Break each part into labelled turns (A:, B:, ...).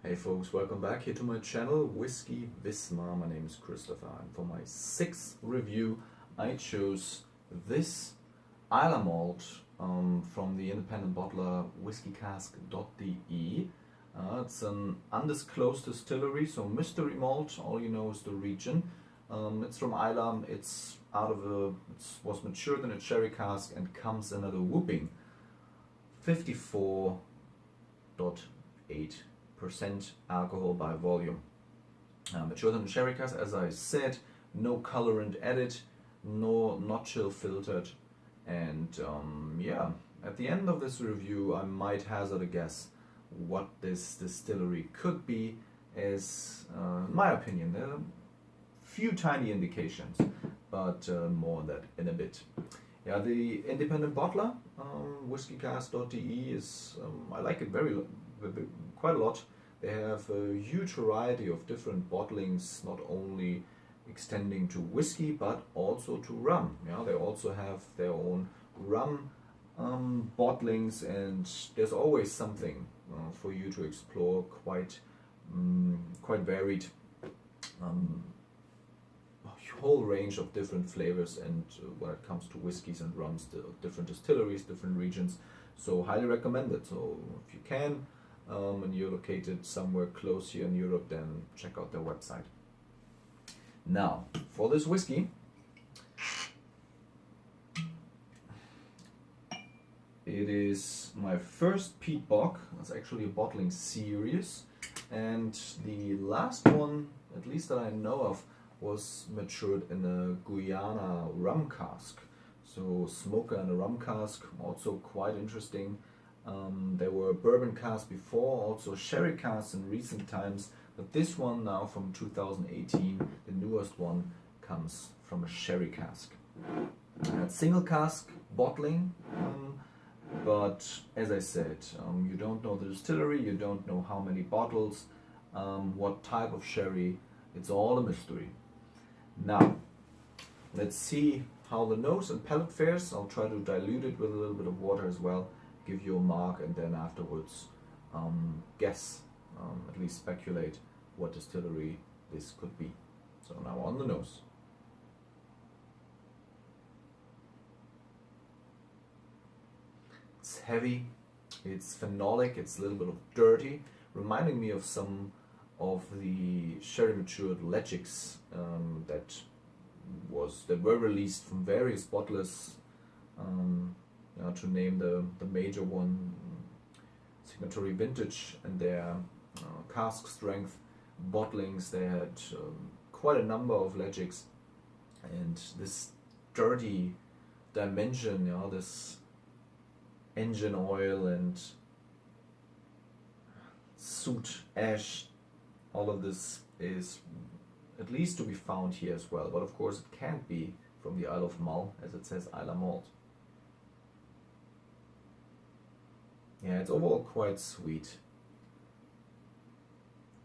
A: Hey folks, welcome back here to my channel, Whiskey Wismar. My name is Christopher, and for my sixth review I chose this Islay Malt from the independent bottler WhiskyCask.de. It's an undisclosed distillery, so mystery malt, all you know is the region. It's from Islay, it was matured in a sherry cask and comes in at a whooping 54.8% alcohol by volume. Matured in a sherry cask, as I said, no colorant added, not chill filtered, and yeah, at the end of this review I might hazard a guess what this distillery could be, as in my opinion there are a few tiny indications, but more on that in a bit. Yeah, the independent bottler, WhiskyCask.de, is I like it quite a lot. They have a huge variety of different bottlings, not only extending to whiskey but also to rum. Yeah, they also have their own rum bottlings, and there's always something for you to explore. Quite varied. A whole range of different flavors, and when it comes to whiskeys and rums, different distilleries, different regions. So highly recommended. So if you can, and you're located somewhere close here in Europe, then check out their website. Now, for this whiskey, it is my first Peat Bog. It's actually a bottling series, and the last one, at least that I know of, was matured in a Guyana rum cask. So smoker and a rum cask, also quite interesting. There were bourbon casks before, also sherry casks in recent times, but this one now from 2018, the newest one, comes from a sherry cask. Single cask bottling, but as I said, you don't know the distillery, you don't know how many bottles, what type of sherry, it's all a mystery. Now, let's see how the nose and palate fares. I'll try to dilute it with a little bit of water as well, give you a mark, and then afterwards guess, at least speculate what distillery this could be. So now on the nose. It's heavy, it's phenolic, it's a little bit of dirty, reminding me of some of the sherry matured legics that were released from various bottlers. To name the major one, Signatory Vintage, and their cask strength bottlings, they had quite a number of legics, and this dirty dimension, this engine oil and soot, ash, all of this is at least to be found here as well, but of course it can't be from the Isle of Mull, as it says Islay Malt. Yeah, it's overall quite sweet.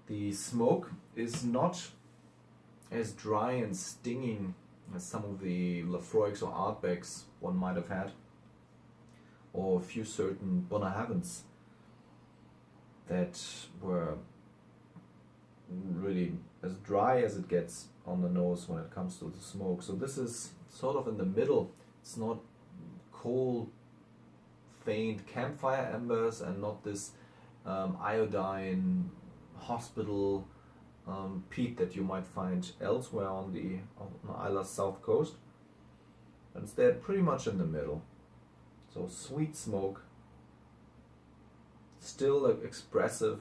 A: The smoke is not as dry and stinging as some of the Lafroigs or Ardbegs one might have had, or a few certain Bunnahabhains that were really as dry as it gets on the nose when it comes to the smoke. So this is sort of in the middle. It's not coal, faint campfire embers, and not this iodine hospital peat that you might find elsewhere on the Isla's south coast. And instead pretty much in the middle. So sweet smoke, still expressive.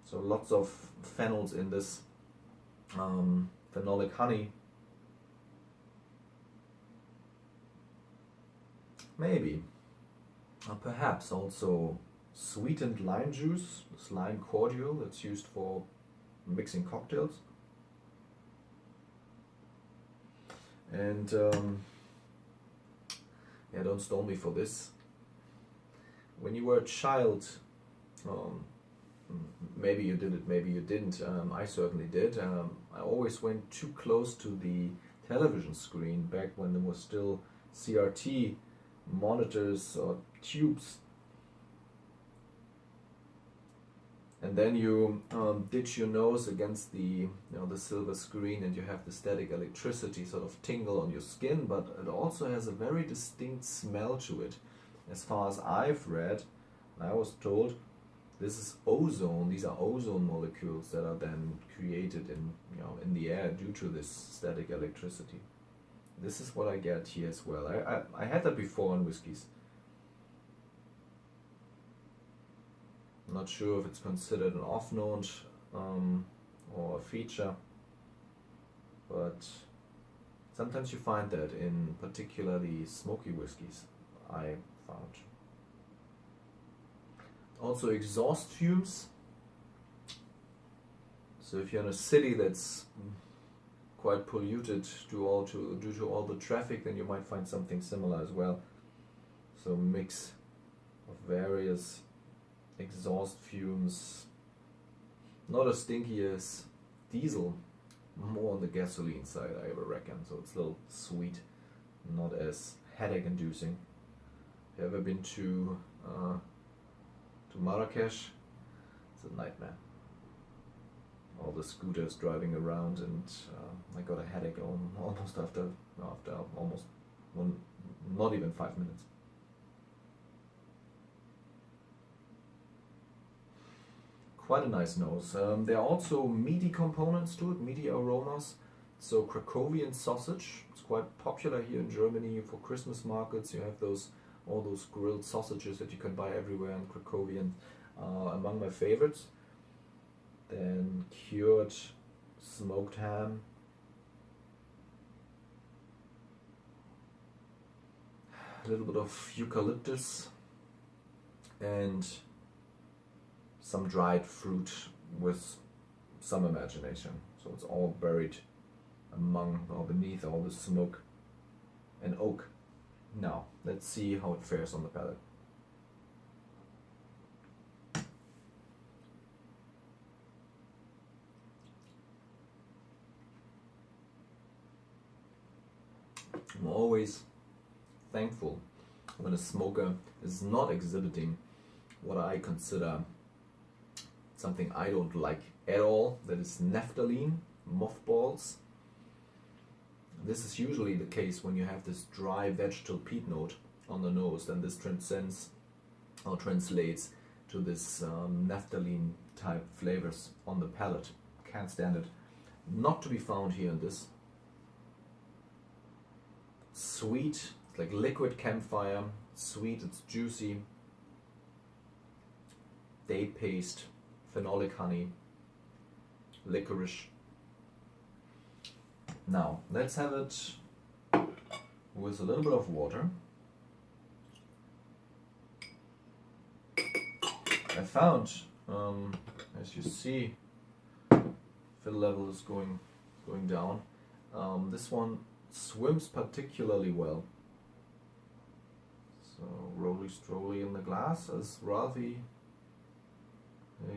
A: So lots of phenols in this, phenolic honey. Maybe, perhaps also sweetened lime juice, this lime cordial that's used for mixing cocktails. And yeah, don't stone me for this. When you were a child, maybe you did it, maybe you didn't. I certainly did. I always went too close to the television screen back when there was still CRT monitors or tubes. And then you ditch your nose against the the silver screen, and you have the static electricity sort of tingle on your skin, but it also has a very distinct smell to it. As far as I've read, I was told this is ozone. These are ozone molecules that are then created in the air due to this static electricity. This is what I get here as well. I had that before on whiskeys. I'm not sure if it's considered an off-note or a feature, but sometimes you find that in particularly smoky whiskies, I found. Also exhaust fumes. So if you're in a city that's quite polluted due to all the traffic, then you might find something similar as well. So mix of various exhaust fumes, not as stinky as diesel, more on the gasoline side I ever reckon, so it's a little sweet, not as headache inducing. Have you ever been to Marrakesh? It's a nightmare. All the scooters driving around, and I got a headache almost after almost not even 5 minutes. Quite a nice nose. There are also meaty components to it, meaty aromas. So Krakowian sausage, it's quite popular here in Germany for Christmas markets. You have all those grilled sausages that you can buy everywhere, and Krakowian among my favorites. Then cured smoked ham. A little bit of eucalyptus and some dried fruit with some imagination. So it's all buried among or beneath all the smoke and oak. Now, let's see how it fares on the palate. I'm always thankful when a smoker is not exhibiting what I consider something I don't like at all, that is naphthalene, mothballs. This is usually the case when you have this dry vegetal peat note on the nose, then this transcends or translates to this naphthalene type flavors on the palate. Can't stand it. Not to be found here in this. Sweet, it's like liquid campfire, sweet, it's juicy. Date paste, phenolic honey, licorice. Now, let's have it with a little bit of water. I found, as you see, fill level is going down. This one swims particularly well. So roly stroly in the glass, as Ralphie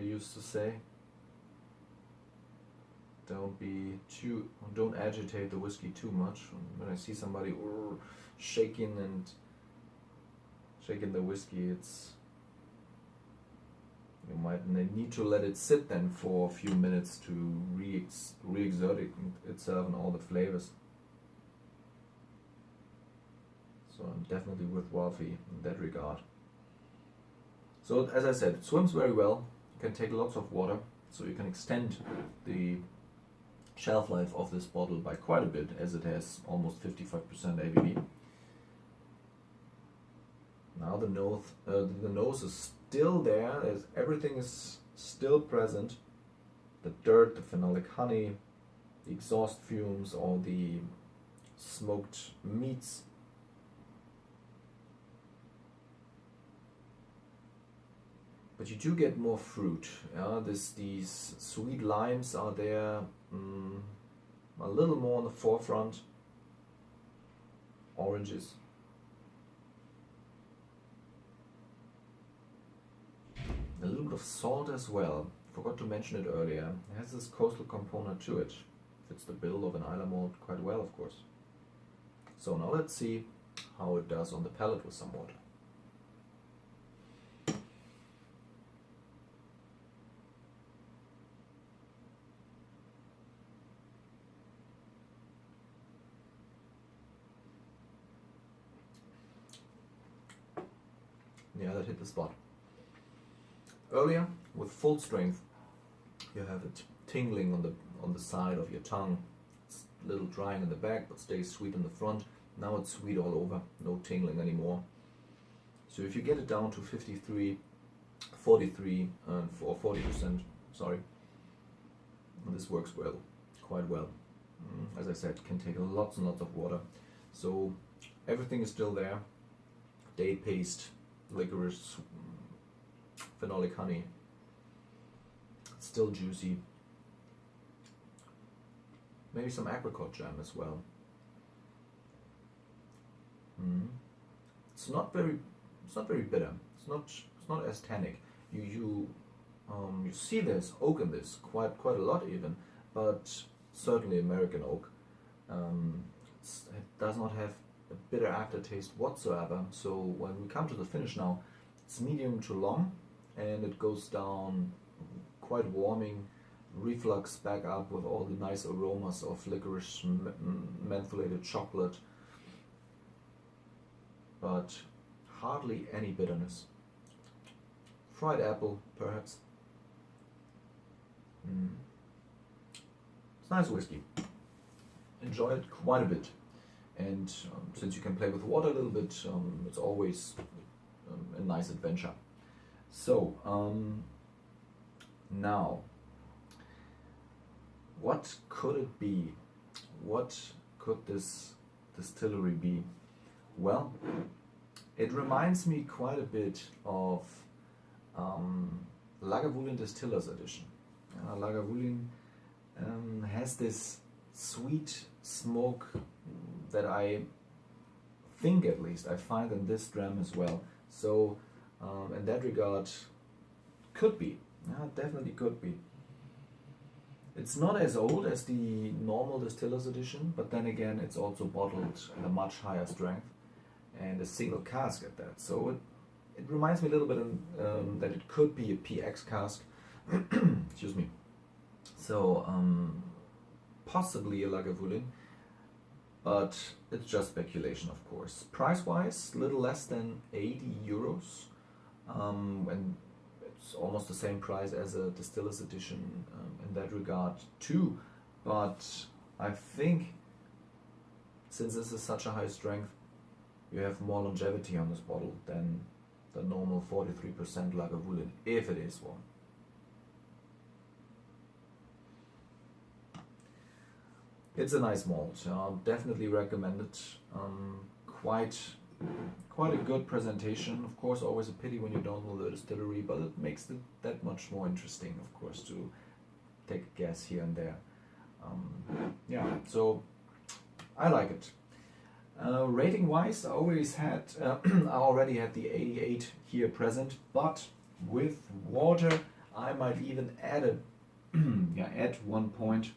A: used to say. Don't agitate the whiskey too much. When I see somebody shaking the whiskey, you might need to let it sit then for a few minutes to re-exert itself and all the flavors. So I'm definitely with Ralphie in that regard. So as I said, it swims very well. You can take lots of water, so you can extend the shelf life of this bottle by quite a bit, as it has almost 55% ABV. Now the nose is still there, everything is still present. The dirt, the phenolic honey, the exhaust fumes, all the smoked meats. But you do get more fruit. Yeah? These sweet limes are there, a little more on the forefront. Oranges. A little bit of salt as well. Forgot to mention it earlier. It has this coastal component to it. Fits the bill of an Islay malt quite well, of course. So now let's see how it does on the palate with some water. Yeah, that hit the spot. Earlier, with full strength, you have it tingling on the side of your tongue. It's a little drying in the back, but stays sweet in the front. Now it's sweet all over, no tingling anymore. So if you get it down to 53, 43, or 40%, sorry, this works well, quite well. As I said, can take lots and lots of water. So everything is still there. Date paste, licorice, phenolic honey. It's still juicy. Maybe some apricot jam as well. It's not very bitter. It's not as tannic. You see there's oak in this quite a lot even, but certainly American oak. It does not have a bitter aftertaste whatsoever. So when we come to the finish now, it's medium to long, and it goes down quite warming, reflux back up with all the nice aromas of licorice, mentholated chocolate, but hardly any bitterness. Fried apple, perhaps. It's nice whiskey. Enjoy it quite a bit. And since you can play with water a little bit, it's always a nice adventure. So, now, what could it be? What could this distillery be? Well, it reminds me quite a bit of Lagavulin Distillers Edition. Lagavulin has this sweet smoke that I think, at least, I find in this dram as well. So in that regard, could be. Definitely could be. It's not as old as the normal Distillers Edition, but then again, it's also bottled at a much higher strength and a single cask at that. So it reminds me a little bit that it could be a PX cask. Excuse me. So possibly a Lagavulin, but it's just speculation, of course. Price-wise, a little less than 80 euros, and it's almost the same price as a Distillers Edition in that regard too. But I think, since this is such a high strength, you have more longevity on this bottle than the normal 43% Lagavulin, if it is one. It's a nice malt. Definitely recommend it. Quite a good presentation. Of course, always a pity when you don't know the distillery, but it makes it that much more interesting, of course, to take a guess here and there. Yeah, so I like it. Rating wise, I already had the 88 here present, but with water I might even add add 1 point.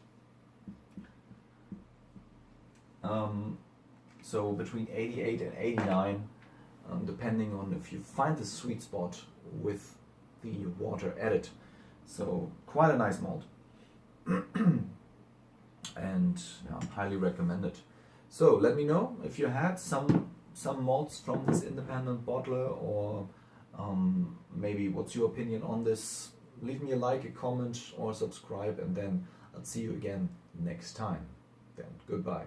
A: So between 88 and 89, depending on if you find the sweet spot with the water added. So quite a nice malt. And highly recommend it. So let me know if you had some malts from this independent bottler, or maybe what's your opinion on this. Leave me a like, a comment, or subscribe, and then I'll see you again next time. Then goodbye.